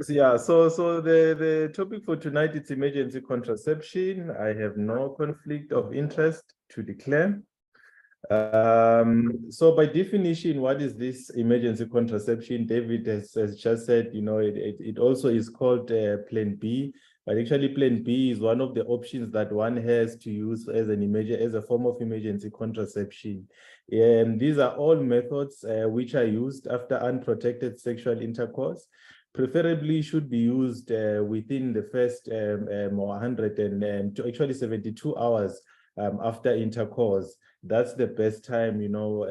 Yeah, so the topic for tonight is emergency contraception. I have no conflict of interest to declare. So by definition, what is this emergency contraception? David has just said, you know, it also is called Plan B, but actually Plan B is one of the options that one has to use as a form of emergency contraception. These are all methods which are used after unprotected sexual intercourse. Preferably should be used within the first 100 and to actually 72 hours after intercourse. That's the best time, you know,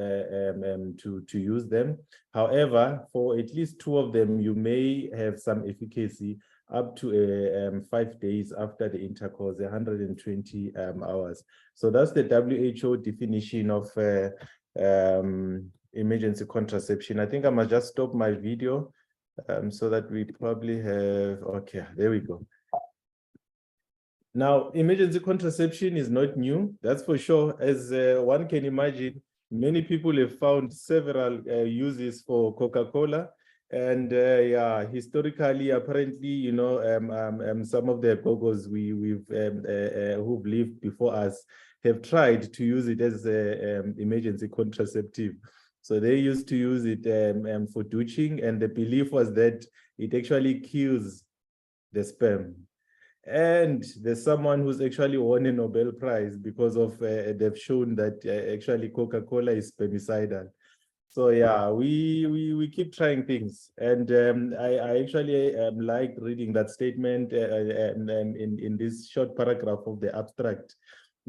to use them. However, for at least two of them, you may have some efficacy up to 5 days after the intercourse, 120 hours. So that's the WHO definition of emergency contraception. I think I must just stop my video so that we probably have, okay, there we go. Now, emergency contraception is not new, that's for sure. As one can imagine, many people have found several uses for Coca-Cola. And yeah, historically, apparently, you know, some of the gogos who've lived before us have tried to use it as an emergency contraceptive. So they used to use it for douching, and the belief was that it actually kills the sperm. And there's someone who's actually won a Nobel Prize because of they've shown that actually Coca-Cola is spermicidal. So yeah, we keep trying things, and I actually liked reading that statement in this short paragraph of the abstract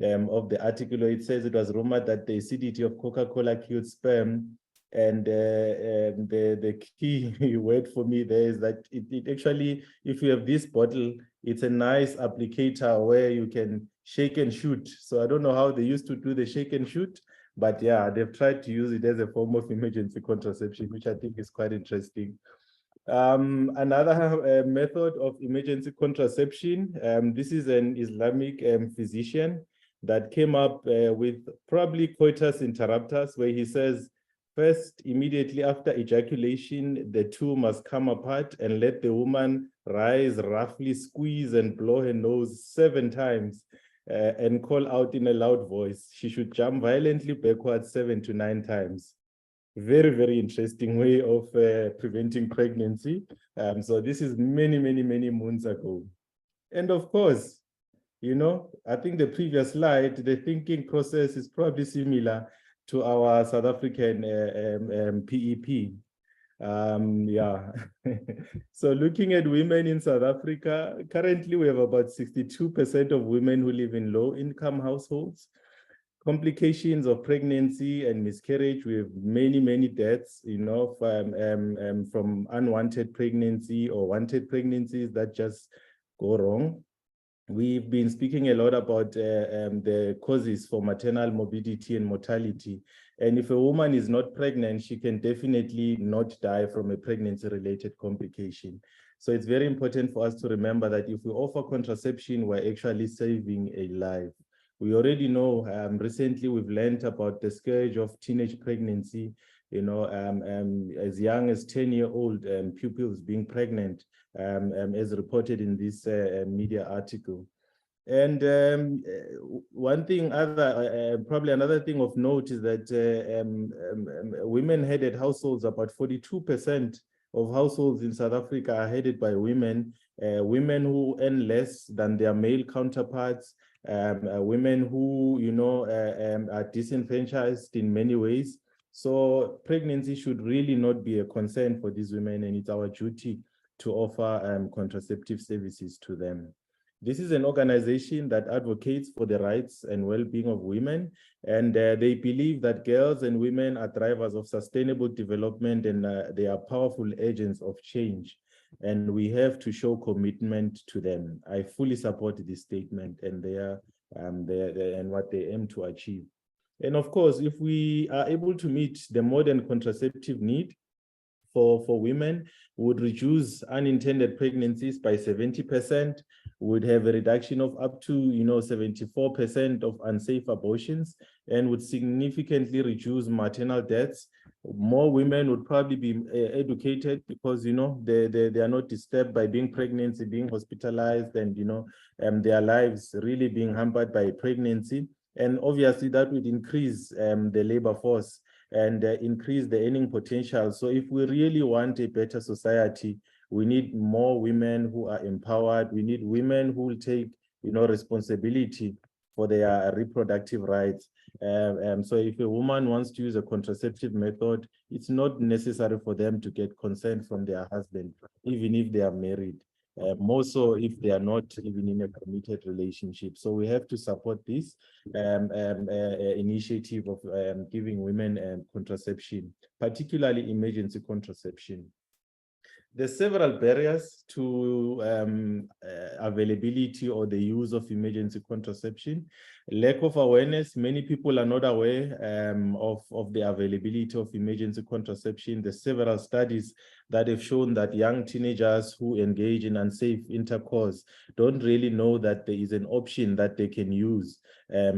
of the article. It says it was rumored that the acidity of Coca-Cola killed sperm, and the key word for me there is that it actually, if you have this bottle, it's a nice applicator where you can shake and shoot. So I don't know how they used to do the shake and shoot, but yeah, they've tried to use it as a form of emergency contraception, which I think is quite interesting. Another method of emergency contraception, this is an Islamic physician that came up with probably coitus interruptus, where he says, first, immediately after ejaculation, the two must come apart and let the woman rise, roughly squeeze and blow her nose 7 times and call out in a loud voice. She should jump violently backwards 7 to 9 times. Very, very interesting way of preventing pregnancy. So this is many, many, many moons ago. And of course, you know, I think the previous slide, the thinking process is probably similar to our South African PEP. Yeah. So looking at women in South Africa, currently we have about 62% of women who live in low-income households. Complications of pregnancy and miscarriage, we have many, many deaths, you know, from unwanted pregnancy or wanted pregnancies that just go wrong. We've been speaking a lot about the causes for maternal morbidity and mortality. And if a woman is not pregnant, she can definitely not die from a pregnancy-related complication. So it's very important for us to remember that if we offer contraception, we're actually saving a life. We already know, recently we've learned about the scourge of teenage pregnancy, you know, as young as 10-year-old pupils being pregnant, as reported in this media article. And one thing, probably another thing of note is that women-headed households, about 42% of households in South Africa are headed by women, women who earn less than their male counterparts, women who, you know, are disenfranchised in many ways. So pregnancy should really not be a concern for these women, and it's our duty to offer contraceptive services to them. This is an organization that advocates for the rights and well-being of women, and they believe that girls and women are drivers of sustainable development, and they are powerful agents of change, and we have to show commitment to them. I fully support this statement and and what they aim to achieve. And of course, if we are able to meet the modern contraceptive need for women, would reduce unintended pregnancies by 70%, would have a reduction of up to 74% of unsafe abortions, and would significantly reduce maternal deaths More women would probably be educated because, you know, they are not disturbed by being pregnancy, being hospitalized, and, you know, their lives really being hampered by pregnancy. And obviously that would increase the labor force and increase the earning potential. So if we really want a better society, we need more women who are empowered. We need women who will take, you know, responsibility for their reproductive rights. So if a woman wants to use a contraceptive method, it's not necessary for them to get consent from their husband, even if they are married. More so if they are not even in a committed relationship. So we have to support this initiative of giving women contraception, particularly emergency contraception. There's several barriers to availability or the use of emergency contraception. Lack of awareness. Many people are not aware of the availability of emergency contraception. There's several studies that have shown that young teenagers who engage in unsafe intercourse don't really know that there is an option that they can use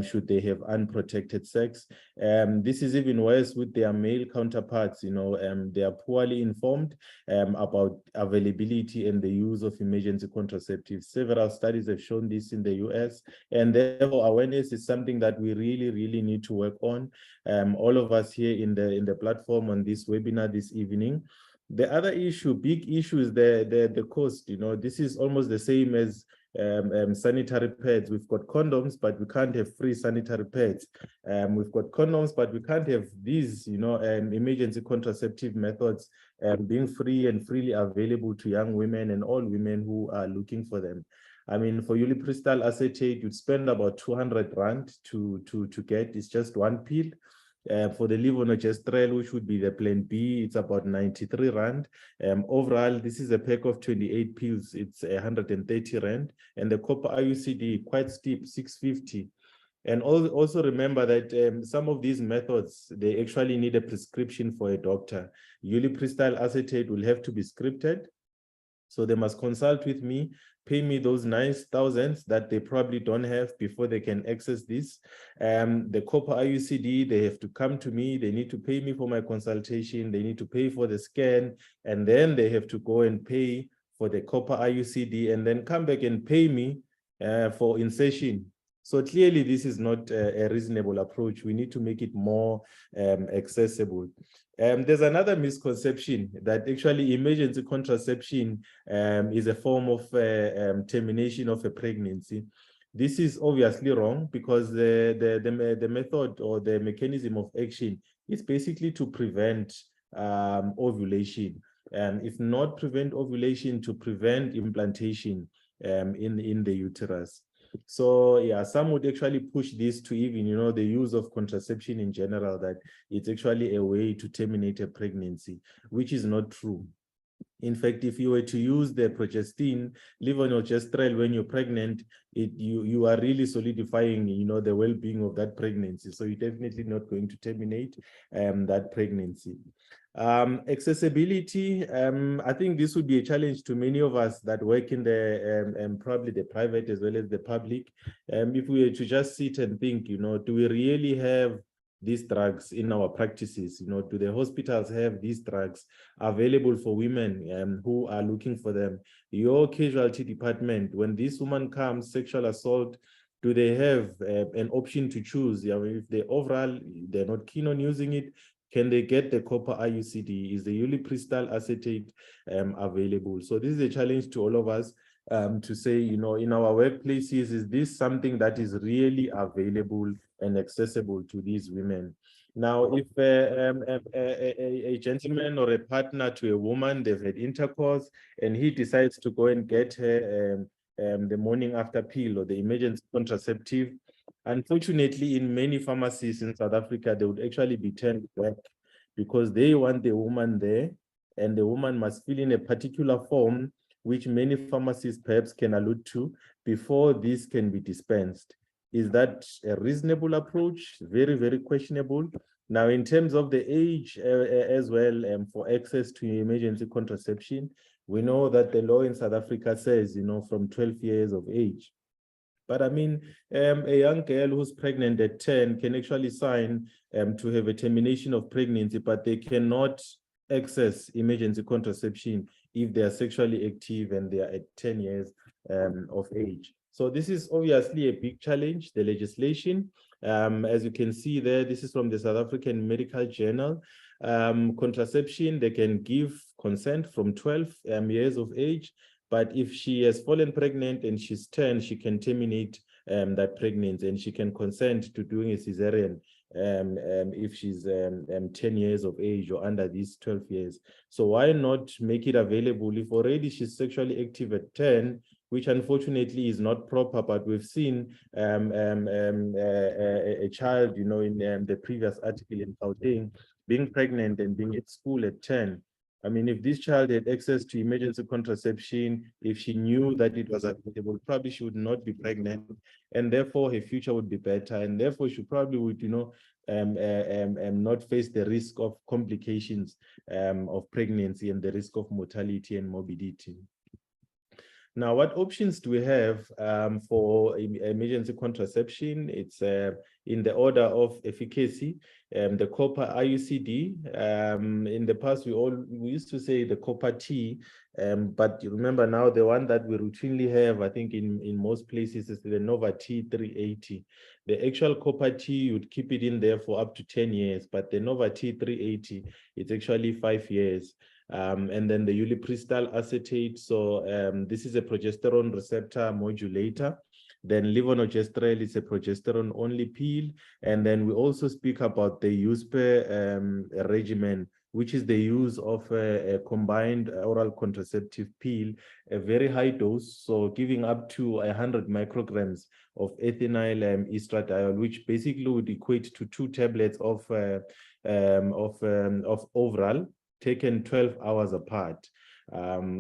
should they have unprotected sex. This is even worse with their male counterparts. You know, they are poorly informed about availability and the use of emergency contraceptives. Several studies have shown this in the US, and therefore awareness is something that we really need to work on. All of us here in the platform on this webinar this evening. The other issue, big issue, is the cost. You know, this is almost the same as sanitary pads. We've got condoms, but we can't have free sanitary pads. We've got condoms, but we can't have these, you know, emergency contraceptive methods being free and freely available to young women and all women who are looking for them. I mean, for ulipristal acetate, you'd spend about 200 Rand to get. It's just one pill. For the levonorgestrel, which would be the plan B, it's about 93 Rand. Overall, this is a pack of 28 pills. It's 130 Rand. And the copper IUCD, quite steep, 650. And also remember that some of these methods, they actually need a prescription for a doctor. Ulipristal acetate will have to be scripted. So they must consult with me, pay me those nice thousands that they probably don't have before they can access this. The copper IUCD, they have to come to me, they need to pay me for my consultation, they need to pay for the scan, and then they have to go and pay for the copper IUCD and then come back and pay me for insertion. So clearly, this is not a reasonable approach. We need to make it more accessible. There's another misconception that actually emergency contraception is a form of termination of a pregnancy. This is obviously wrong because the method or the mechanism of action is basically to prevent ovulation. If not prevent ovulation, to prevent implantation in the uterus. So yeah, some would actually push this to even, you know, the use of contraception in general, that it's actually a way to terminate a pregnancy, which is not true. In fact, if you were to use the progestin, levonorgestrel when you're pregnant, you are really solidifying, you know, the well-being of that pregnancy. So you're definitely not going to terminate that pregnancy. Accessibility, I think this would be a challenge to many of us that work in the probably the private as well as the public. If we were to just sit and think, you know, do we really have these drugs in our practices? You know, do the hospitals have these drugs available for women who are looking for them? Your casualty department, when this woman comes, sexual assault, do they have an option to choose? Yeah, if they overall they're not keen on using it, can they get the copper IUCD? Is the ulipristal acetate available? So this is a challenge to all of us to say, you know, in our workplaces, is this something that is really available and accessible to these women? Now, if a gentleman or a partner to a woman, they've had intercourse, and he decides to go and get her the morning after pill or the emergency contraceptive, unfortunately, in many pharmacies in South Africa, they would actually be turned back because they want the woman there, and the woman must fill in a particular form, which many pharmacies perhaps can allude to, before this can be dispensed. Is that a reasonable approach? Very questionable. Now, in terms of the age as well for access to emergency contraception, we know that the law in South Africa says, you know, from 12 years of age. But I mean, a young girl who's pregnant at 10 can actually sign to have a termination of pregnancy, but they cannot access emergency contraception if they are sexually active and they are at 10 years of age. So this is obviously a big challenge, the legislation. As you can see there, this is from the South African Medical Journal. Contraception, they can give consent from 12 years of age, but if she has fallen pregnant and she's 10, she can terminate that pregnancy, and she can consent to doing a cesarean if she's 10 years of age or under these 12 years. So why not make it available if already she's sexually active at 10, which unfortunately is not proper, but we've seen a child, you know, in the previous article in Gauteng, being pregnant and being at school at 10. I mean, if this child had access to emergency contraception, if she knew that it was available, probably she would not be pregnant, and therefore her future would be better, and therefore she probably would, you know, not face the risk of complications of pregnancy and the risk of mortality and morbidity. Now, what options do we have for emergency contraception? It's in the order of efficacy, the copper IUCD. In the past, we used to say the copper T, but you remember now the one that we routinely have, I think in most places, is the Nova T380. The actual copper T, you'd keep it in there for up to 10 years, but the Nova T380, it's actually 5 years. And then the ulipristal acetate. So this is a progesterone receptor modulator. Then levonorgestrel is a progesterone-only pill. And then we also speak about the USP regimen, which is the use of a combined oral contraceptive pill, a very high dose, so giving up to 100 micrograms of ethinyl estradiol, which basically would equate to 2 tablets of overall, taken 12 hours apart.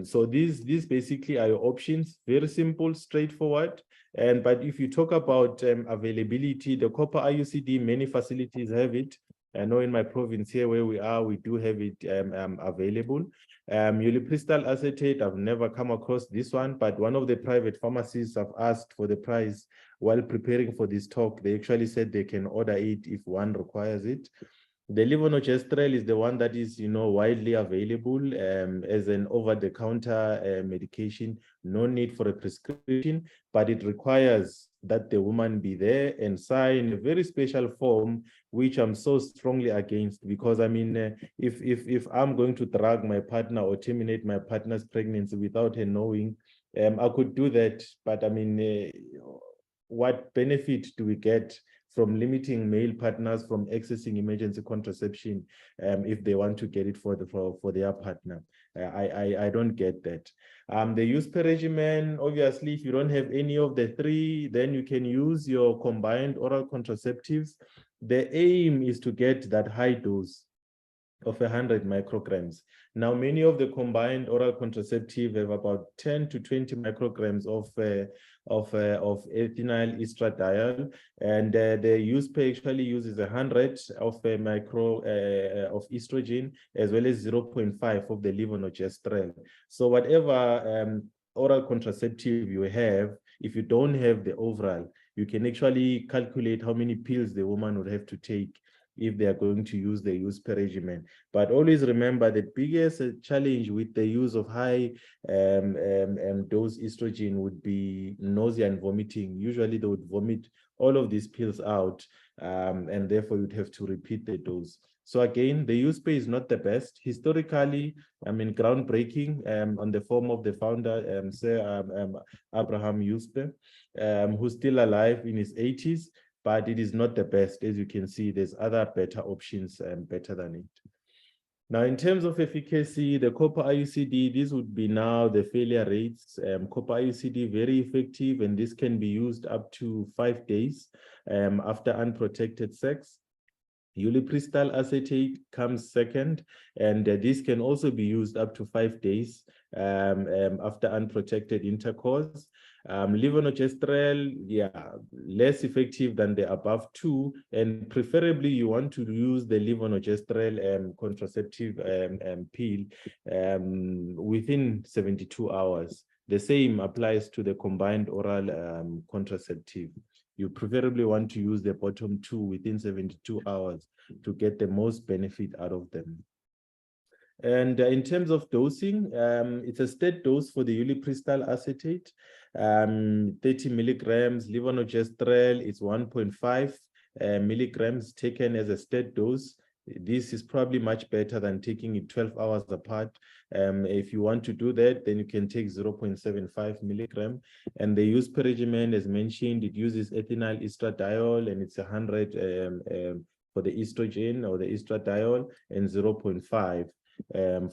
So these basically are your options, very simple, straightforward. But if you talk about availability, the copper IUCD, many facilities have it. I know in my province here where we are, we do have it available. Ulipristal acetate, I've never come across this one, but one of the private pharmacies I've asked for the price while preparing for this talk. They actually said they can order it if one requires it. The levonorgestrel is the one that is, you know, widely available as an over-the-counter medication. No need for a prescription, but it requires that the woman be there and sign a very special form, which I'm so strongly against, because I mean, if I'm going to drug my partner or terminate my partner's pregnancy without her knowing, I could do that. But I mean, what benefit do we get from limiting male partners from accessing emergency contraception if they want to get it for their partner? I don't get that. The use per regimen, obviously, if you don't have any of the three, then you can use your combined oral contraceptives. The aim is to get that high dose of 100 micrograms. Now, many of the combined oral contraceptive have about 10 to 20 micrograms of ethinyl estradiol, and the USP actually uses 100 of of estrogen, as well as 0.5 of the levonorgestrel. So whatever oral contraceptive you have, if you don't have the overall, you can actually calculate how many pills the woman would have to take if they are going to use the use per regimen. But always remember, the biggest challenge with the use of high dose estrogen would be nausea and vomiting. Usually they would vomit all of these pills out, and therefore you'd have to repeat the dose. So again, the USP is not the best. Historically, I mean, groundbreaking on the form of the founder, Sir Abraham USP, who's still alive in his 80s, but it is not the best. As you can see, there's other better options better than it. Now, in terms of efficacy, the copper IUCD, this would be now the failure rates. Copper IUCD, very effective, and this can be used up to 5 days after unprotected sex. Ulipristal acetate comes second, and this can also be used up to 5 days after unprotected intercourse. Levonorgestrel, yeah, less effective than the above two, and preferably you want to use the levonorgestrel contraceptive pill within 72 hours. The same applies to the combined oral contraceptive. You preferably want to use the bottom two within 72 hours to get the most benefit out of them. And in terms of dosing, it's a state dose for the ulipristal acetate, 30 milligrams. Levonorgestrel is 1.5 milligrams taken as a state dose. This is probably much better than taking it 12 hours apart. If you want to do that, then you can take 0.75 milligram. And the use per regimen, as mentioned, it uses ethinyl estradiol, and it's 100 for the estrogen or the estradiol, and 0.5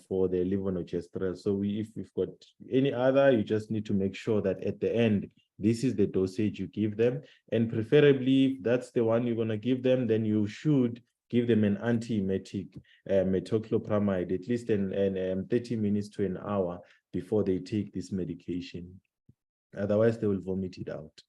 for the levonorgestrel. So if you've got any other, you just need to make sure that at the end, this is the dosage you give them. And preferably, if that's the one you're going to give them, then you should give them an antiemetic, metoclopramide, at least in 30 minutes to an hour before they take this medication. Otherwise, they will vomit it out.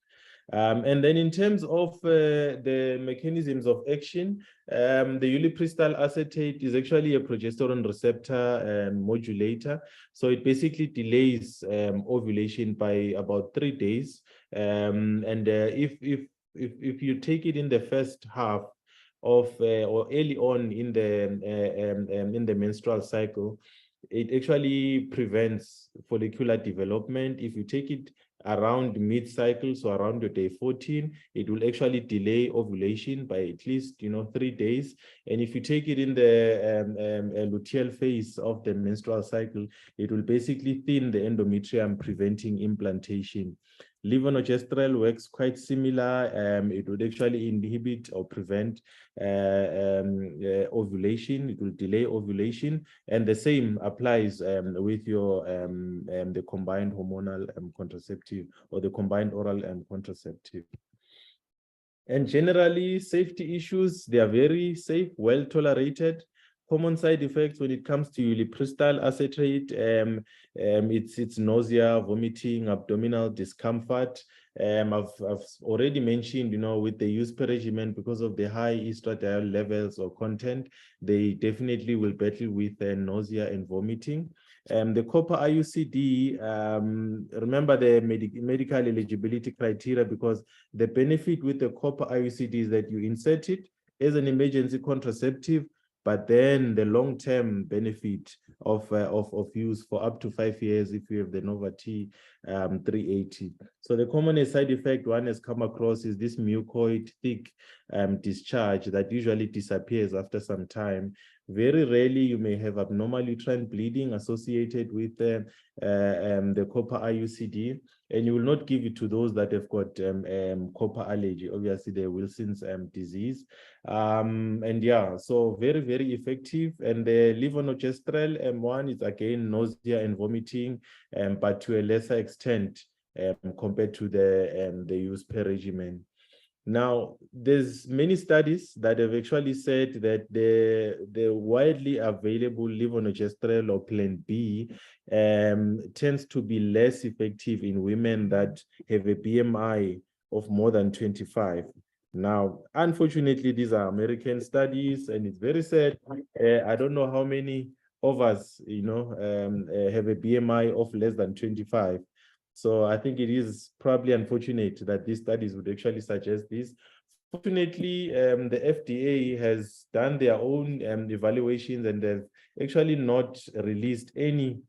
And then in terms of the mechanisms of action, the ulipristal acetate is actually a progesterone receptor modulator. So it basically delays ovulation by about 3 days. If you take it in the first half of or early on in the menstrual cycle, it actually prevents follicular development. If you take it around mid-cycle, so around your day 14, it will actually delay ovulation by at least 3 days. And if you take it in the luteal phase of the menstrual cycle, it will basically thin the endometrium, preventing implantation. Levonorgestrel works quite similar. It would actually inhibit or prevent ovulation. It will delay ovulation, and the same applies with your the combined hormonal contraceptive or the combined oral contraceptive. And generally, safety issues, they are very safe, well tolerated. Common side effects when it comes to ulipristal acetate, it's nausea, vomiting, abdominal discomfort. I've already mentioned, with the use per regimen, because of the high estradiol levels or content, they definitely will battle with nausea and vomiting. The copper IUCD, remember the medical eligibility criteria, because the benefit with the copper IUCD is that you insert it as an emergency contraceptive, but then the long-term benefit of use for up to 5 years if you have the Nova T 380. So the commonest side effect one has come across is this mucoid thick discharge that usually disappears after some time. Very rarely you may have abnormal uterine bleeding associated with the copper IUCD, and you will not give it to those that have got copper allergy, obviously the Wilson's disease. And yeah, so very, very effective. And the levonorgestrel M1 is again nausea and vomiting, but to a lesser extent compared to the use per regimen. Now, there's many studies that have actually said that the widely available levonorgestrel or Plan B tends to be less effective in women that have a BMI of more than 25. Now, unfortunately, these are American studies, and it's very sad. I don't know how many of us, have a BMI of less than 25. So I think it is probably unfortunate that these studies would actually suggest this. Fortunately, the FDA has done their own evaluations, and they've actually not released any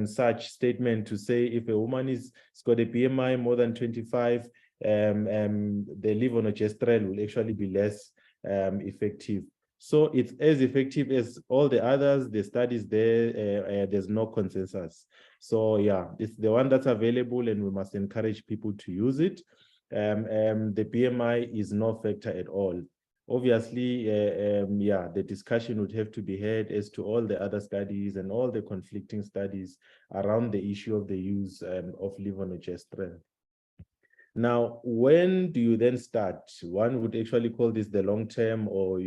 such statement to say if a woman has got a BMI more than 25, the levonorgestrel will actually be less effective. So it's as effective as all the others. The studies there, there's no consensus. So yeah, it's the one that's available, and we must encourage people to use it. The BMI is no factor at all. Obviously, yeah, the discussion would have to be had as to all the other studies and all the conflicting studies around the issue of the use of levonorgestrel. Now, when do you then start? One would actually call this the long-term, or,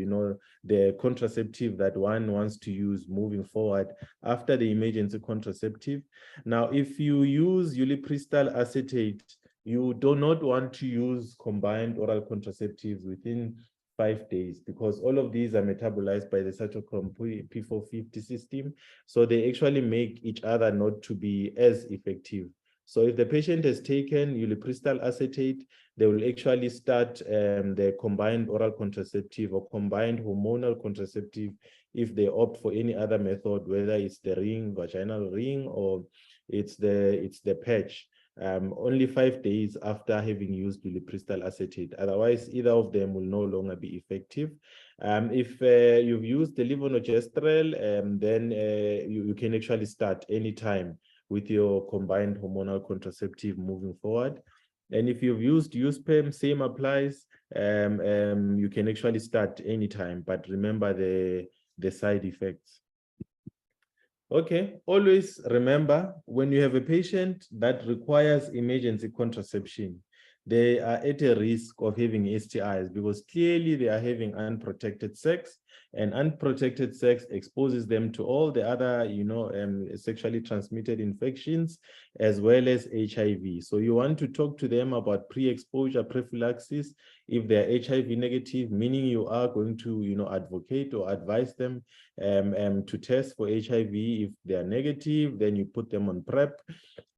the contraceptive that one wants to use moving forward after the emergency contraceptive. Now, if you use ulipristal acetate, you do not want to use combined oral contraceptives within 5 days, because all of these are metabolized by the cytochrome P450 system. So they actually make each other not to be as effective. So if the patient has taken ulipristal acetate, they will actually start the combined oral contraceptive or combined hormonal contraceptive if they opt for any other method, whether it's the ring, vaginal ring, or it's the patch. Only 5 days after having used ulipristal acetate. Otherwise, either of them will no longer be effective. If you've used the levonorgestrel, then you can actually start anytime with your combined hormonal contraceptive moving forward. And if you've used USPEM, same applies. You can actually start anytime, but remember the side effects. Okay, always remember, when you have a patient that requires emergency contraception, they are at a risk of having STIs because clearly they are having unprotected sex, and unprotected sex exposes them to all the other, sexually transmitted infections as well as HIV. So you want to talk to them about pre-exposure prophylaxis. If they're HIV negative, meaning you are going to, advocate or advise them to test for HIV. If they are negative, then you put them on PrEP,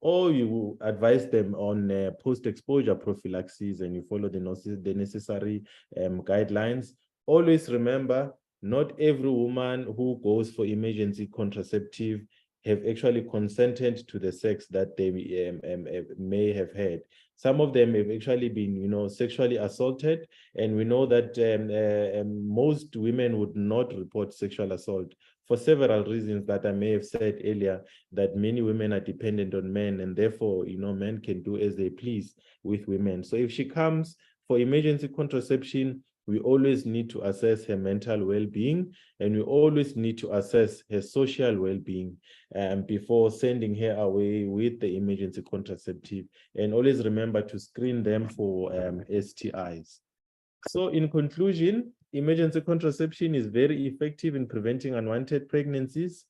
or you advise them on post-exposure prophylaxis, and you follow the necessary guidelines. Always remember, not every woman who goes for emergency contraceptive have actually consented to the sex that they may have had. Some of them have actually been, sexually assaulted, and we know that most women would not report sexual assault for several reasons that I may have said earlier, that many women are dependent on men, and therefore, men can do as they please with women. So if she comes for emergency contraception, we always need to assess her mental well-being, and we always need to assess her social well-being before sending her away with the emergency contraceptive. And always remember to screen them for STIs. So in conclusion, emergency contraception is very effective in preventing unwanted pregnancies.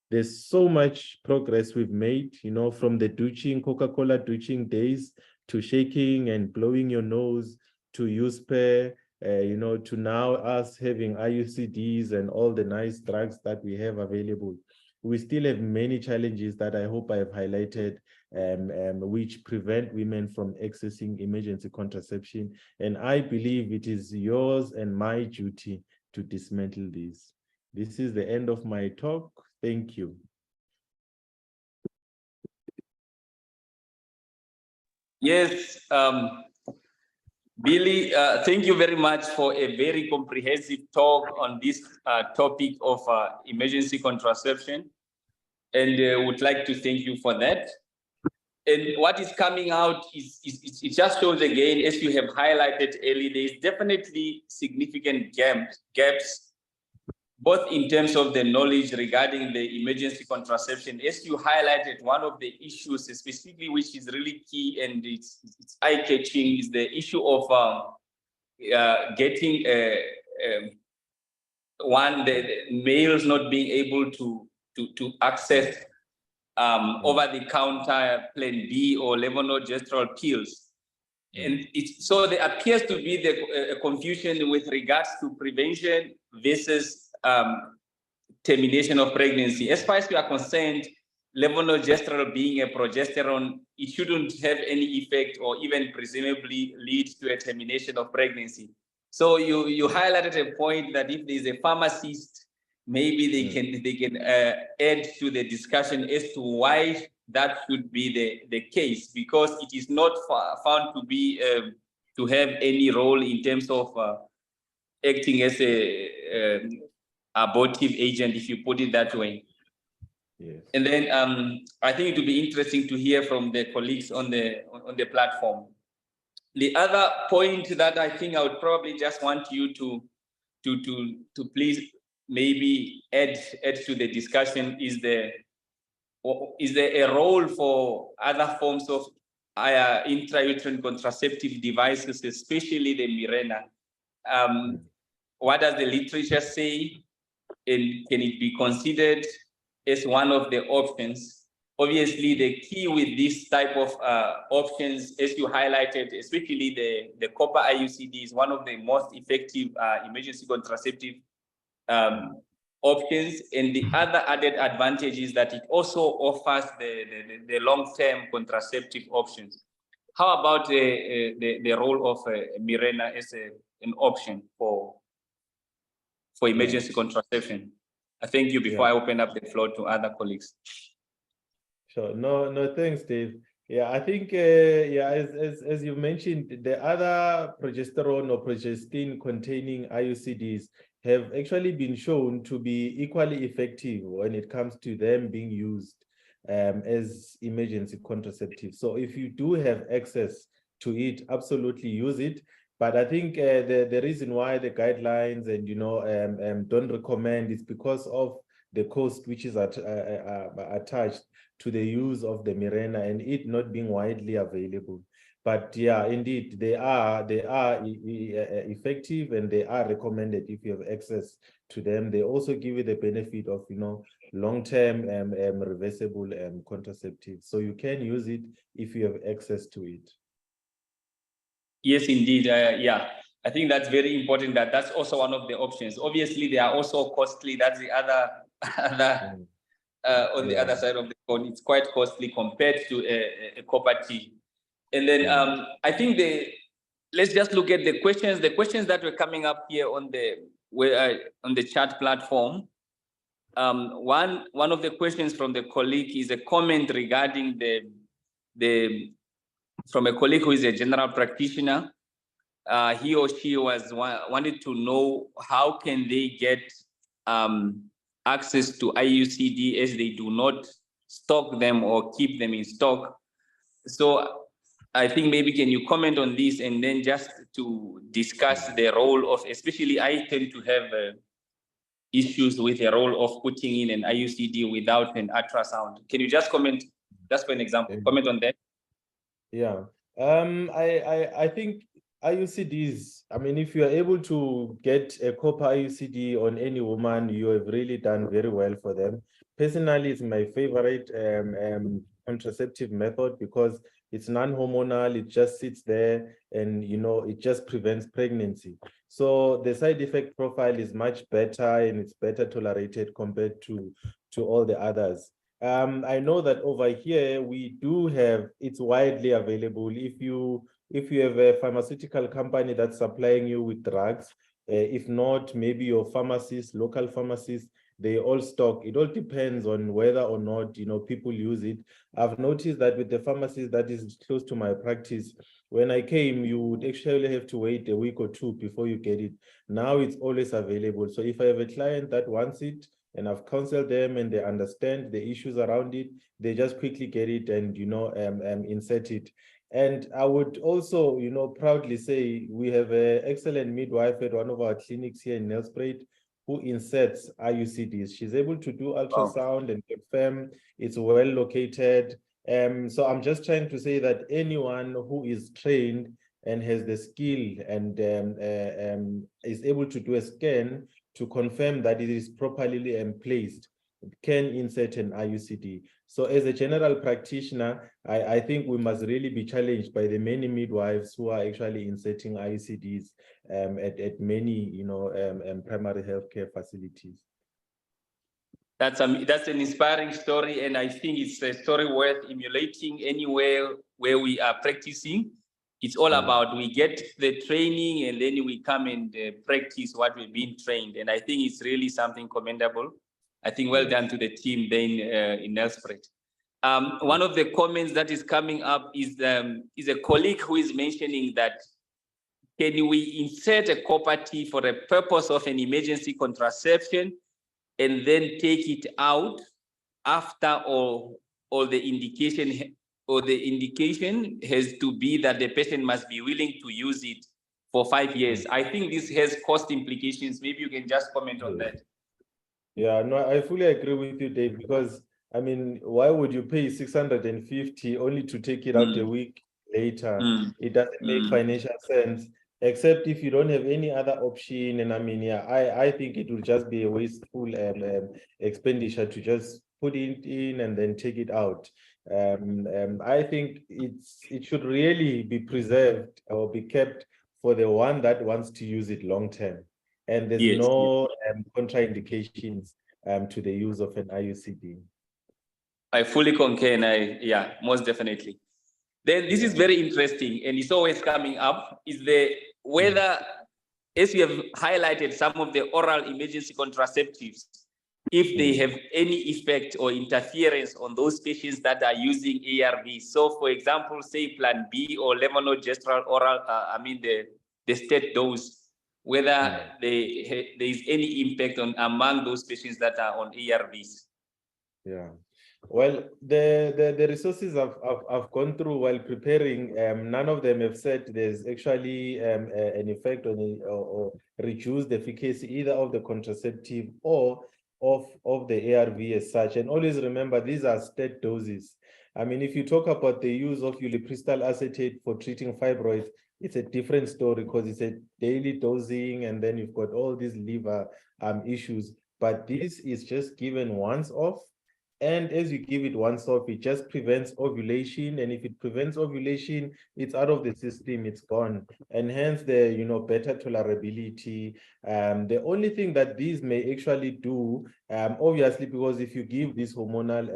There's so much progress we've made, from the douching, Coca-Cola douching days, to shaking and blowing your nose, to USPER, to now us having IUCDs and all the nice drugs that we have available. We still have many challenges that I hope I have highlighted, which prevent women from accessing emergency contraception. And I believe it is yours and my duty to dismantle this. This is the end of my talk. Thank you. Yes, Billy, thank you very much for a very comprehensive talk on this topic of emergency contraception. And would like to thank you for that. And what is coming out it just shows again, as you have highlighted earlier, there is definitely significant gaps, both in terms of the knowledge regarding the emergency contraception. As you highlighted, one of the issues specifically, which is really key and it's eye-catching, is the issue of getting the males not being able to access over-the-counter Plan B or levonorgestrel pills. And so there appears to be a confusion with regards to prevention versus termination of pregnancy. As far as we are concerned, levonorgestrel being a progesterone, it shouldn't have any effect or even presumably lead to a termination of pregnancy. So you highlighted a point that if there's a pharmacist, maybe they can add to the discussion as to why that should be the case, because it is not found to be to have any role in terms of acting as a abortive agent, if you put it that way. Yes. And then I think it would be interesting to hear from the colleagues on the platform. The other point that I think I would probably just want you to please maybe add to the discussion is there a role for other forms of intrauterine contraceptive devices, especially the Mirena? What does the literature say? And can it be considered as one of the options? obviously the key with this type of options, as you highlighted, especially the copper IUCD is one of the most effective emergency contraceptive options. And the other added advantage is that it also offers the long-term contraceptive options. How about the role of Mirena as an option for emergency contraception? I thank you before I open up the floor to other colleagues. Sure. No, thanks, Dave. Yeah, I think, as you mentioned, the other progesterone or progestin containing IUCDs have actually been shown to be equally effective when it comes to them being used as emergency contraceptives. So if you do have access to it, absolutely use it. But I think the reason why the guidelines and don't recommend is because of the cost which is attached to the use of the Mirena and it not being widely available. But yeah, indeed, they are effective and they are recommended if you have access to them. They also give you the benefit of long-term reversible contraceptives. So you can use it if you have access to it. Yes, indeed. Yeah, I think that's very important. That's also one of the options. Obviously, they are also costly. That's the other on the other side of the coin. It's quite costly compared to a copper T. And then I think let's just look at the questions. The questions that were coming up here on the chat platform. One of the questions from the colleague is a comment regarding from a colleague who is a general practitioner. He or she wanted to know how can they get access to IUCD as they do not stock them or keep them in stock. So I think maybe can you comment on this and then just to discuss the role of, especially I tend to have issues with the role of putting in an IUCD without an ultrasound. Can you just comment, just for an example, comment on that? Yeah, I think IUCDs, I mean, if you are able to get a copper IUCD on any woman, you have really done very well for them. Personally, it's my favorite contraceptive method because it's non-hormonal, it just sits there and, it just prevents pregnancy. So the side effect profile is much better and it's better tolerated compared to all the others. I know that over here we do have, it's widely available. If you have a pharmaceutical company that's supplying you with drugs, if not, maybe your pharmacists, local pharmacists, they all stock. It all depends on whether or not people use it. I've noticed that with the pharmacies that is close to my practice, when I came, you would actually have to wait a week or two before you get it. Now it's always available. So if I have a client that wants it, and I've counseled them and they understand the issues around it, they just quickly get it and insert it. And I would also proudly say we have an excellent midwife at one of our clinics here in Nelspruit who inserts IUCDs. She's able to do ultrasound and confirm it's well located. So I'm just trying to say that anyone who is trained and has the skill and is able to do a scan to confirm that it is properly placed, can insert an IUCD. So as a general practitioner, I think we must really be challenged by the many midwives who are actually inserting IUCDs at many primary healthcare facilities. That's an inspiring story, and I think it's a story worth emulating anywhere where we are practicing. It's all about we get the training and then we come and practice what we've been trained. And I think it's really something commendable. I think well done to the team then in Nelspruit. One of the comments that is coming up is a colleague who is mentioning that can we insert a copper T for the purpose of an emergency contraception and then take it out after or the indication has to be that the patient must be willing to use it for 5 years. I think this has cost implications. Maybe you can just comment on that. Yeah, no, I fully agree with you, Dave, because I mean, why would you pay 650 only to take it out a week later? It doesn't make financial sense, except if you don't have any other option. And I mean, yeah, I think it will just be a wasteful expenditure to just put it in and then take it out. I think it should really be preserved or be kept for the one that wants to use it long term. And there's Yes. no contraindications to the use of an IUCD. I fully concur, and yeah, most definitely. Then this is very interesting, and it's always coming up, is the whether, as you have highlighted some of the oral emergency contraceptives, if they have any effect or interference on those patients that are using ARVs. So for example, say Plan B or levonorgestrel oral, the state dose, whether there is any impact on among those patients that are on ARVs. Yeah. Well, the resources I've gone through while preparing, none of them have said there's actually an effect on it or reduced efficacy either of the contraceptive or of the ARV as such. And always remember, these are state doses. I mean, if you talk about the use of ulipristal acetate for treating fibroids, it's a different story because it's a daily dosing, and then you've got all these liver issues. But this is just given once off. And as you give it once off, it just prevents ovulation. And if it prevents ovulation, it's out of the system, it's gone. And hence the better tolerability. The only thing that these may actually do, obviously, because if you give this hormonal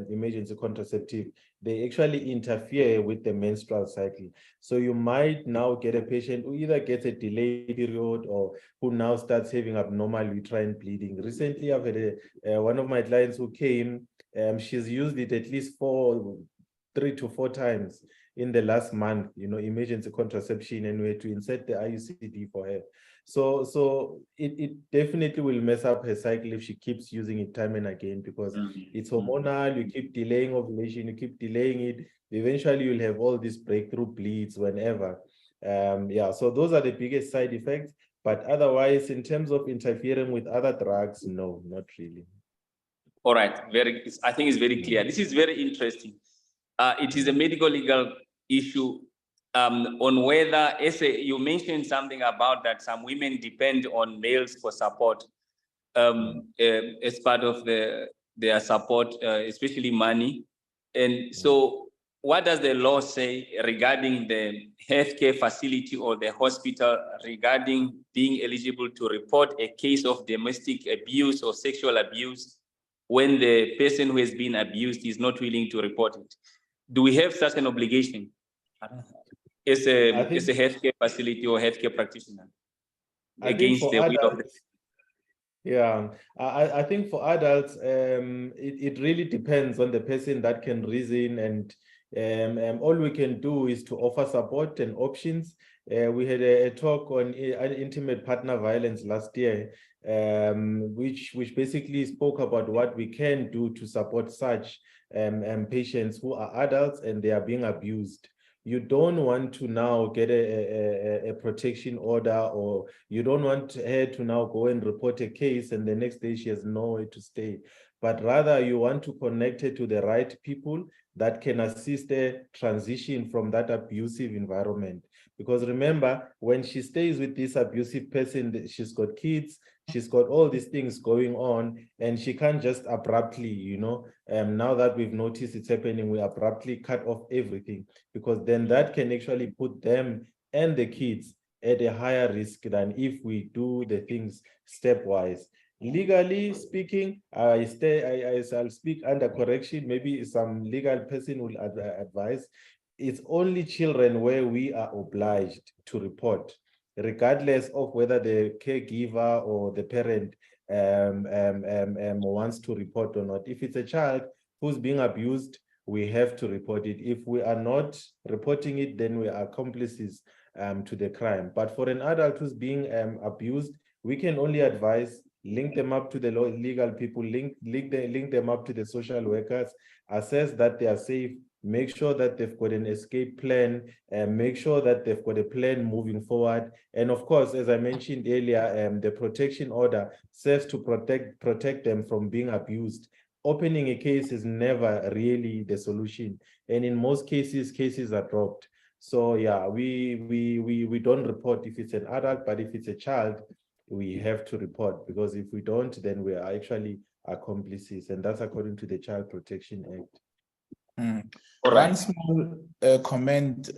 emergency contraceptive, they actually interfere with the menstrual cycle. So you might now get a patient who either gets a delayed period or who now starts having abnormal uterine bleeding. Recently, I've had one of my clients who came, she's used it at least 3 to 4 times in the last month, emergency contraception, and we had to insert the IUCD for her. So it definitely will mess up her cycle if she keeps using it time and again, because it's hormonal. You keep delaying ovulation, you keep delaying it. Eventually, you'll have all these breakthrough bleeds whenever. Yeah, so those are the biggest side effects. But otherwise, in terms of interfering with other drugs, no, not really. All right, I think it's very clear. This is very interesting. It is a medical legal issue on whether, you mentioned something about that some women depend on males for support as part of their support, especially money. And so what does the law say regarding the healthcare facility or the hospital regarding being eligible to report a case of domestic abuse or sexual abuse when the person who has been abused is not willing to report it? Do we have such an obligation as a healthcare facility or healthcare practitioner against the will of the... Yeah, I think for adults, it really depends on the person that can reason, and all we can do is to offer support and options. We had a talk on intimate partner violence last year, which basically spoke about what we can do to support such patients who are adults and they are being abused. You don't want to now get a protection order, or you don't want her to now go and report a case and the next day she has nowhere to stay. But rather, you want to connect her to the right people that can assist her transition from that abusive environment. Because remember, when she stays with this abusive person, she's got kids, she's got all these things going on, and she can't just abruptly, now that we've noticed it's happening, we abruptly cut off everything, because then that can actually put them and the kids at a higher risk than if we do the things stepwise. Legally speaking, I'll speak under correction. Maybe some legal person will advise. It's only children where we are obliged to report, regardless of whether the caregiver or the parent wants to report or not. If it's a child who's being abused, we have to report it. If we are not reporting it, then we are accomplices to the crime. But for an adult who's being abused, we can only advise, link them up to the legal people, link them up to the social workers, assess that they are safe, make sure that they've got an escape plan, and make sure that they've got a plan moving forward. And of course, as I mentioned earlier, the protection order serves to protect them from being abused. Opening a case is never really the solution, and in most cases are dropped. So yeah, we don't report if it's an adult, but if it's a child, we have to report, because if we don't, then we are actually accomplices, and that's according to the Child Protection Act. All right. One small comment,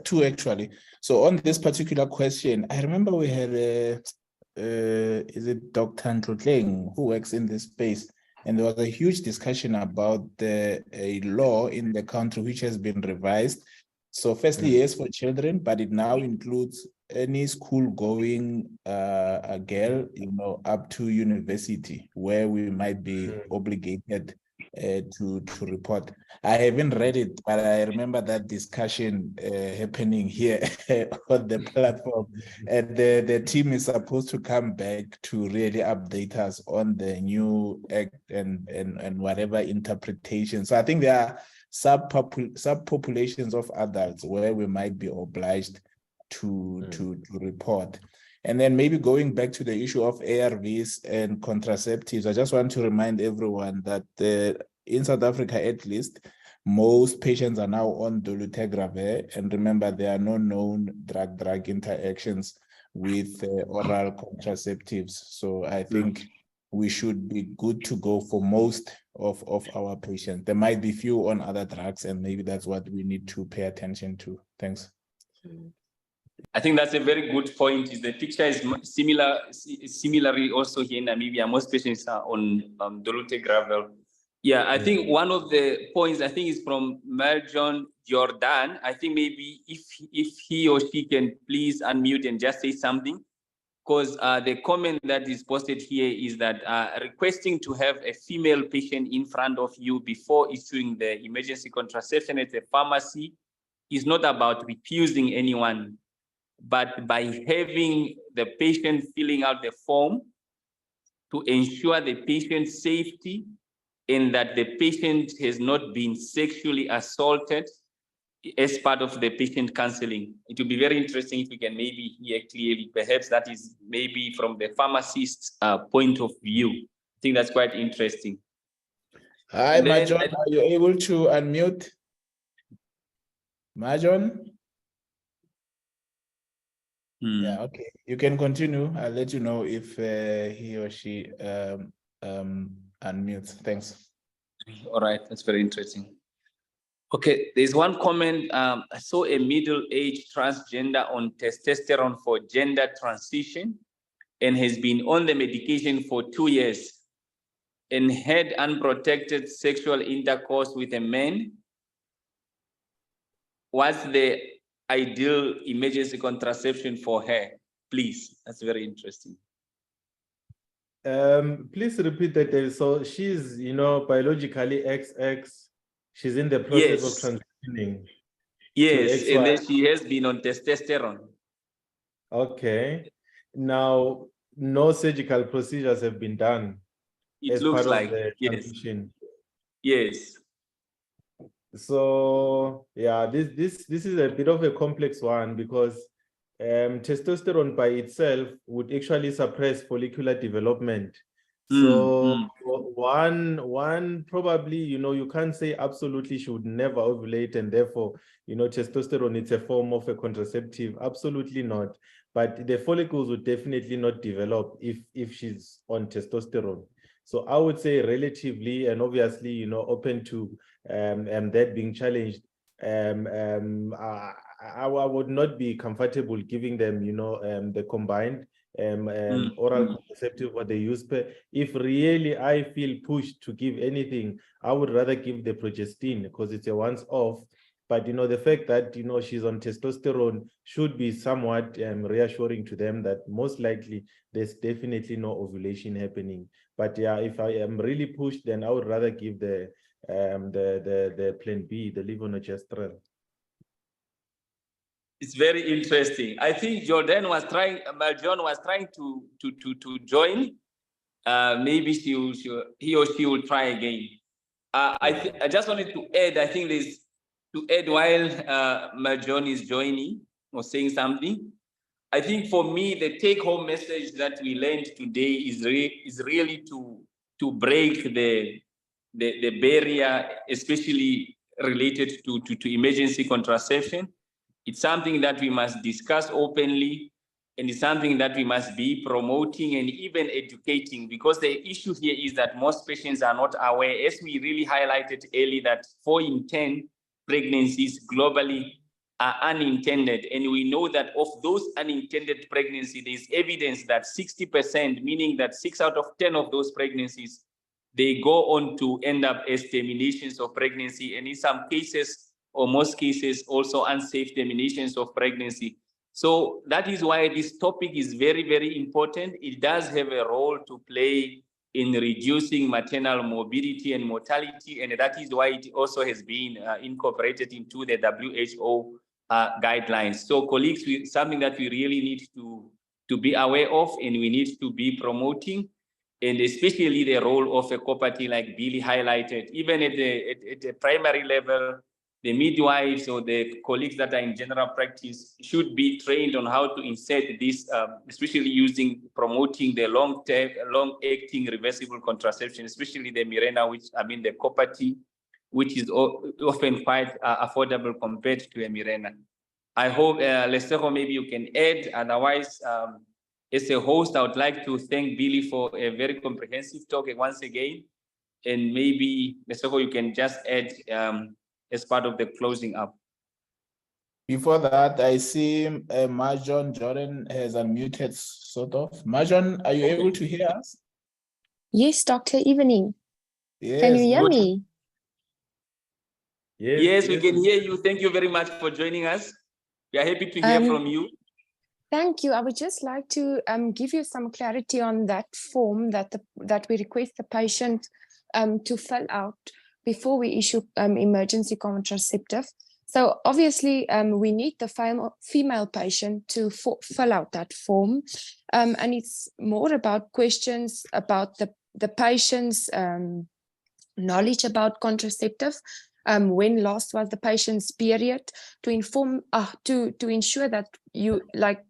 two actually. So on this particular question, I remember we had is it Dr. Ntloteng who works in this space, and there was a huge discussion about a law in the country which has been revised. So firstly, yes, for children, but it now includes any school-going girl, up to university, where we might be obligated to report. I haven't read it, but I remember that discussion happening here on the platform. And the team is supposed to come back to really update us on the new act and whatever interpretation. So I think there are subpopulations of adults where we might be obliged to report. And then maybe going back to the issue of ARVs and contraceptives, I just want to remind everyone that in South Africa, at least, most patients are now on dolutegravir. And remember, there are no known drug-drug interactions with oral contraceptives. So I think we should be good to go for most of our patients. There might be few on other drugs, and maybe that's what we need to pay attention to. Thanks. I think that's a very good point. The picture is similarly also here in Namibia. Most patients are on dolutegravir. Yeah, I think one of the points I think is from Marjon Jordan. I think maybe if he or she can please unmute and just say something, because the comment that is posted here is that requesting to have a female patient in front of you before issuing the emergency contraception at the pharmacy is not about refusing anyone, but by having the patient filling out the form to ensure the patient's safety and that the patient has not been sexually assaulted as part of the patient counseling. It would be very interesting if we can maybe hear clearly. Perhaps that is maybe from the pharmacist's point of view. I think that's quite interesting. Hi, Marjon, are you able to unmute? Marjon? Yeah, okay. You can continue. I'll let you know if he or she unmutes. Thanks. All right, that's very interesting. Okay, there's one comment. I saw a middle-aged transgender on testosterone for gender transition and has been on the medication for 2 years and had unprotected sexual intercourse with a man. What's the ideal emergency contraception for her? Please, that's very interesting. Please repeat that. So she's, biologically XX. She's in the process of transitioning. Yes, and then she has been on testosterone. Okay. Now, no surgical procedures have been done. It looks like, yes. Yes. So yeah, this is a bit of a complex one because testosterone by itself would actually suppress follicular development. So one probably, you can't say absolutely she would never ovulate and therefore, testosterone it's a form of a contraceptive. Absolutely not. But the follicles would definitely not develop if she's on testosterone. So I would say relatively and obviously, open to that being challenged. I would not be comfortable giving them, the combined oral contraceptive what they use. If really I feel pushed to give anything, I would rather give the progestin because it's a once-off. But the fact that she's on testosterone should be somewhat reassuring to them that most likely there's definitely no ovulation happening. But yeah, if I am really pushed, then I would rather give the plan B, the levonorgestrel. It's very interesting. I think Marjon was trying to join. Maybe he or she will try again. I just wanted to add, I think there's to add while Marjon is joining or saying something. I think for me, the take-home message that we learned today is really to break the barrier, especially related to emergency contraception. It's something that we must discuss openly. And it's something that we must be promoting and even educating, because the issue here is that most patients are not aware, as we really highlighted early, that 4 in 10 pregnancies globally are unintended. And we know that of those unintended pregnancies, there's evidence that 60%, meaning that 6 out of 10 of those pregnancies, they go on to end up as terminations of pregnancy. And in some cases, or most cases, also unsafe terminations of pregnancy. So that is why this topic is very, very important. It does have a role to play in reducing maternal morbidity and mortality, and that is why it also has been incorporated into the WHO guidelines. So colleagues, something that we really need to be aware of, and we need to be promoting, and especially the role of a co-party like Billy highlighted, even at the primary level. The midwives or the colleagues that are in general practice should be trained on how to insert this, especially promoting the long-acting reversible contraception, especially the Mirena, the co-party, which is often quite affordable compared to a Mirena. I hope, Lesego, maybe you can add. Otherwise, as a host, I would like to thank Billy for a very comprehensive talk once again. And maybe, Lesego, you can just add as part of the closing up. Before that, I see Marjon Jordan has unmuted, sort of. Marjon, are you able to hear us? Yes, Dr. Evening. Yes. Can you hear me? Yes, we can hear you. Thank you very much for joining us. We are happy to hear from you. Thank you. I would just like to give you some clarity on that form that we request the patient to fill out before we issue emergency contraceptive. So obviously we need the female patient to fill out that form. And it's more about questions about the patient's knowledge about contraceptive, when last was the patient's period, to inform, to ensure that you, like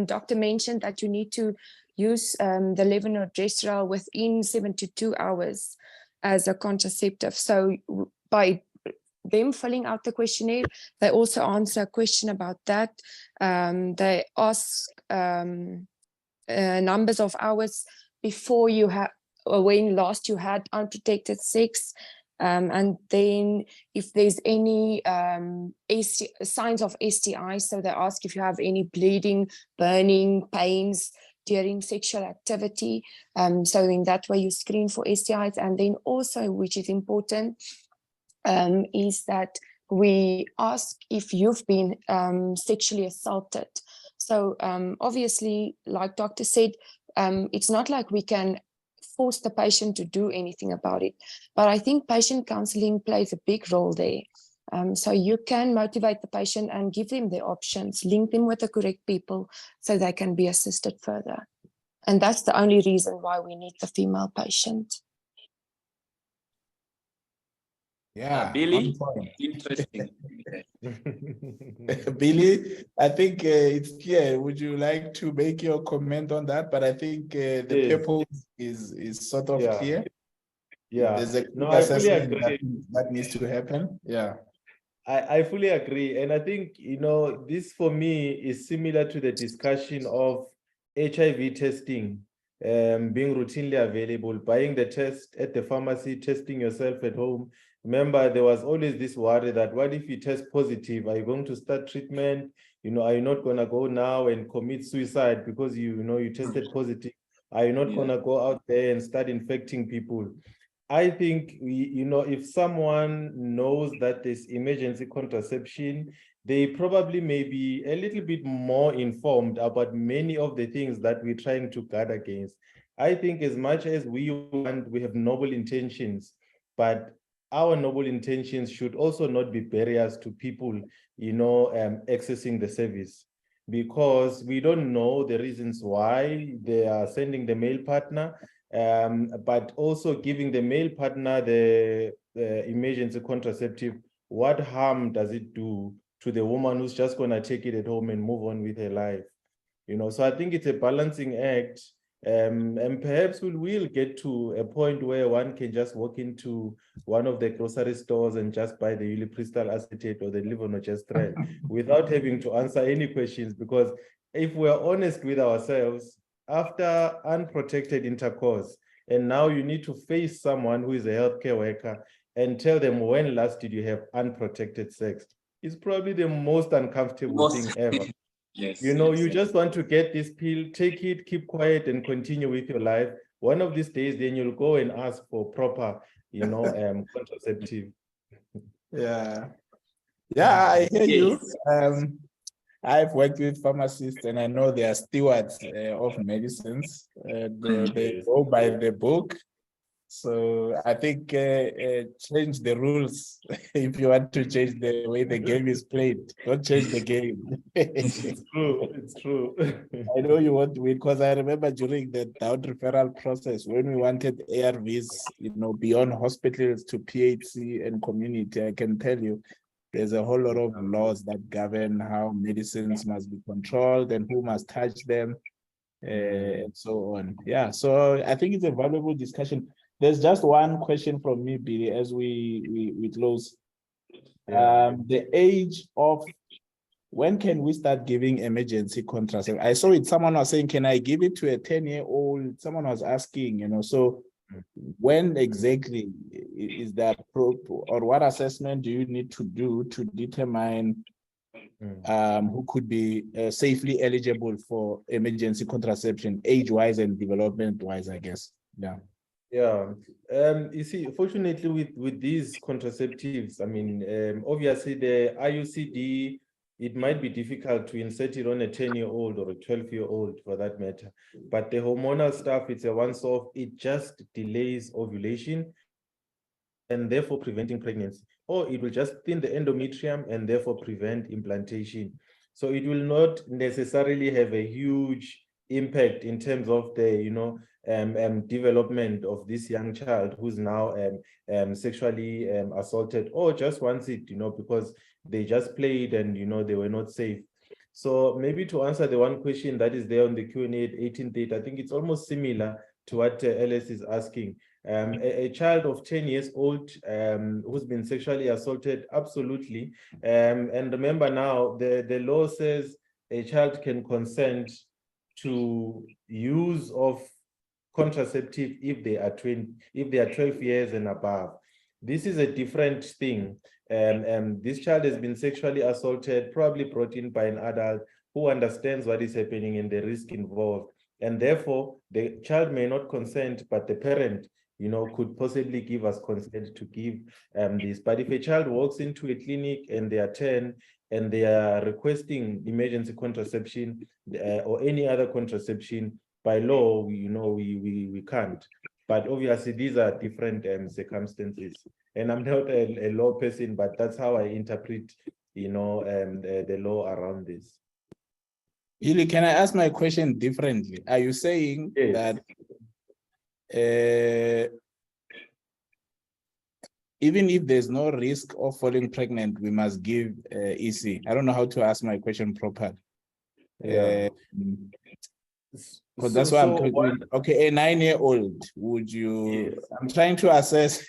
doctor mentioned, that you need to use the levonorgestrel within 72 hours as a contraceptive. So by them filling out the questionnaire, they also answer a question about that. They ask numbers of hours before you have, or when last you had unprotected sex. And then if there's any signs of STI, so they ask if you have any bleeding, burning, pains during sexual activity. So in that way you screen for STIs. And then also, which is important, is that we ask if you've been sexually assaulted. So obviously, like doctor said, it's not like we can force the patient to do anything about it, but I think patient counseling plays a big role there. So you can motivate the patient and give them the options, link them with the correct people so they can be assisted further. And that's the only reason why we need the female patient. Yeah, Billy, interesting. Billy, I think it's clear. Would you like to make your comment on that? But I think the purpose is sort of clear. Yeah, There's a I fully assessment agree. that needs to happen. Yeah. I fully agree. And I think, this for me is similar to the discussion of HIV testing being routinely available, buying the test at the pharmacy, testing yourself at home. Remember, there was always this worry that what if you test positive? Are you going to start treatment? Are you not going to go now and commit suicide because you tested positive? Are you not going to go out there and start infecting people? I think if someone knows that there's emergency contraception, they probably may be a little bit more informed about many of the things that we're trying to guard against. I think as much as we have noble intentions, but our noble intentions should also not be barriers to people, accessing the service, because we don't know the reasons why they are sending the male partner. But also giving the male partner the emergency contraceptive, what harm does it do to the woman who's just going to take it at home and move on with her life? So I think it's a balancing act And perhaps we will get to a point where one can just walk into one of the grocery stores and just buy the ulipristal acetate or the levonorgestrel without having to answer any questions. Because if we're honest with ourselves, after unprotected intercourse, and now you need to face someone who is a healthcare worker and tell them, when last did you have unprotected sex? It's probably the most uncomfortable thing ever. Yes. You know, yes, you yes. just want to get this pill, take it, keep quiet, and continue with your life. One of these days, then you'll go and ask for proper, you know, contraceptive. Yeah. Yeah, I hear you. Yes. I've worked with pharmacists and I know they are stewards of medicines. They Yes. go by the book. So I think change the rules if you want to change the way the game is played. Don't change the game. It's true. It's true. I know you want to win because I remember during the down referral process when we wanted ARVs, you know, beyond hospitals to PHC and community, I can tell you there's a whole lot of laws that govern how medicines must be controlled and who must touch them and so on. Yeah, so I think it's a valuable discussion. There's just one question from me, Billy, as we close. Yeah. The age of when can we start giving emergency contraception? I saw it, someone was saying, can I give it to a 10-year-old? Someone was asking, you know, so when exactly is that or what assessment do you need to do to determine who could be safely eligible for emergency contraception, age-wise and development-wise, I guess? Yeah. Yeah. You see, fortunately with these contraceptives, I mean, obviously the IUCD, it might be difficult to insert it on a 10-year-old or a 12-year-old for that matter. But the hormonal stuff, it's a once-off, it just delays ovulation and therefore preventing pregnancy. Or it will just thin the endometrium and therefore prevent implantation. So it will not necessarily have a huge impact in terms of the, you know, development of this young child who's now sexually assaulted or just wants it, you know, because they just played and, you know, they were not safe. So maybe to answer the one question that is there on the Q&A at 18th date, I think it's almost similar to what Alice is asking. A child of 10 years old who's been sexually assaulted, absolutely. And remember now, the law says a child can consent to use of contraceptive if they are 12 years and above. This is a different thing. This child has been sexually assaulted, probably brought in by an adult who understands what is happening and the risk involved. And therefore, the child may not consent, but the parent, you know, could possibly give us consent to give this. But if a child walks into a clinic and they are 10 and they are requesting emergency contraception or any other contraception, by law, you know, we can't. But obviously, these are different circumstances. And I'm not a law person, but that's how I interpret, you know, the law around this. Ili, can I ask my question differently? Are you saying that even if there's no risk of falling pregnant, we must give EC? I don't know how to ask my question properly. Yeah. Because that's why I'm talking. Okay, a 9-year-old, would you? Yes. I'm trying to assess.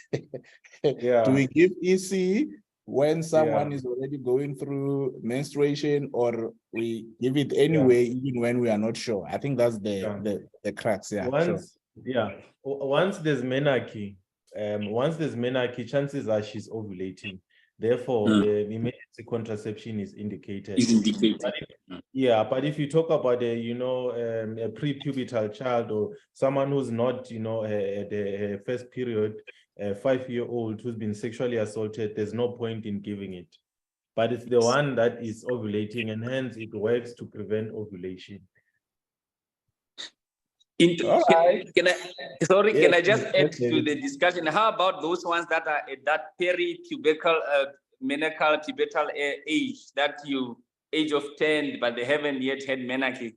Do we give EC when someone is already going through menstruation, or we give it anyway, even when we are not sure? I think that's the crux. Yeah. Once there's menarche, chances are she's ovulating. Therefore, emergency contraception is indicated. But if you talk about a, you know, a pre-pubertal child or someone who's not, you know, at the first period, a 5-year-old who's been sexually assaulted, there's no point in giving it. But it's the one that is ovulating, and hence it works to prevent ovulation. Can I just add to the discussion? How about those ones that are at that peri-pubertal, menarchal pubertal age, that age of 10, but they haven't yet had menarche?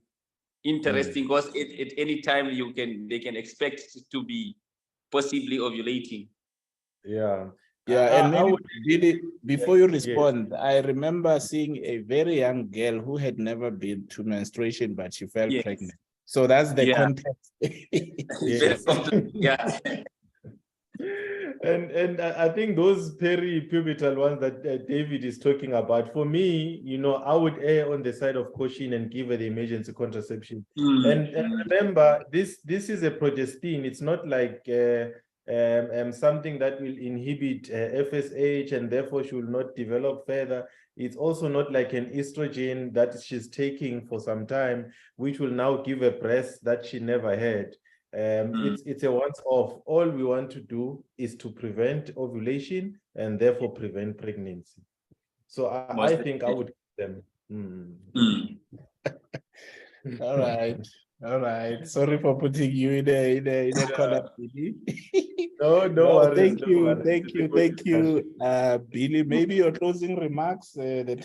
Interesting, because at any time they can expect to be possibly ovulating. And maybe really, before you respond, I remember seeing a very young girl who had never been to menstruation, but she felt pregnant. So that's the Yeah. context. It's very complex. Yeah. And I think those peri-pubertal ones that David is talking about, for me, you know, I would err on the side of caution and give her the emergency contraception. And remember, this is a progestin. It's not like something that will inhibit FSH and therefore she will not develop further. It's also not like an estrogen that she's taking for some time, which will now give a breast that she never had. It's a once-off. All we want to do is to prevent ovulation and therefore prevent pregnancy. So I think I would give them. All right. All right. Sorry for putting you in a corner, Billy. No worries. Thank you. Thank you. Billy, maybe your closing remarks, the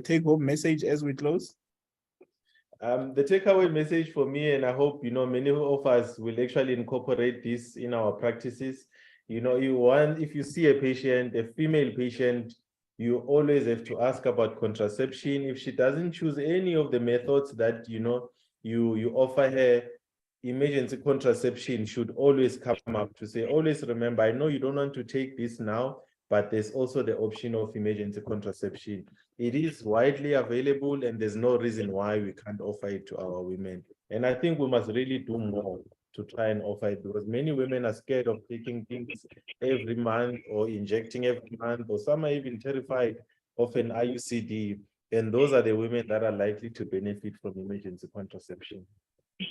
take-home message as we close. The takeaway message for me, and I hope, you know, many of us will actually incorporate this in our practices. You know, if you see a patient, a female patient, you always have to ask about contraception. If she doesn't choose any of the methods that, you know, you offer her, emergency contraception should always come up to say, always remember, I know you don't want to take this now, but there's also the option of emergency contraception. It is widely available and there's no reason why we can't offer it to our women. And I think we must really do more to try and offer it, because many women are scared of taking things every month or injecting every month, or some are even terrified of an IUCD. And those are the women that are likely to benefit from emergency contraception.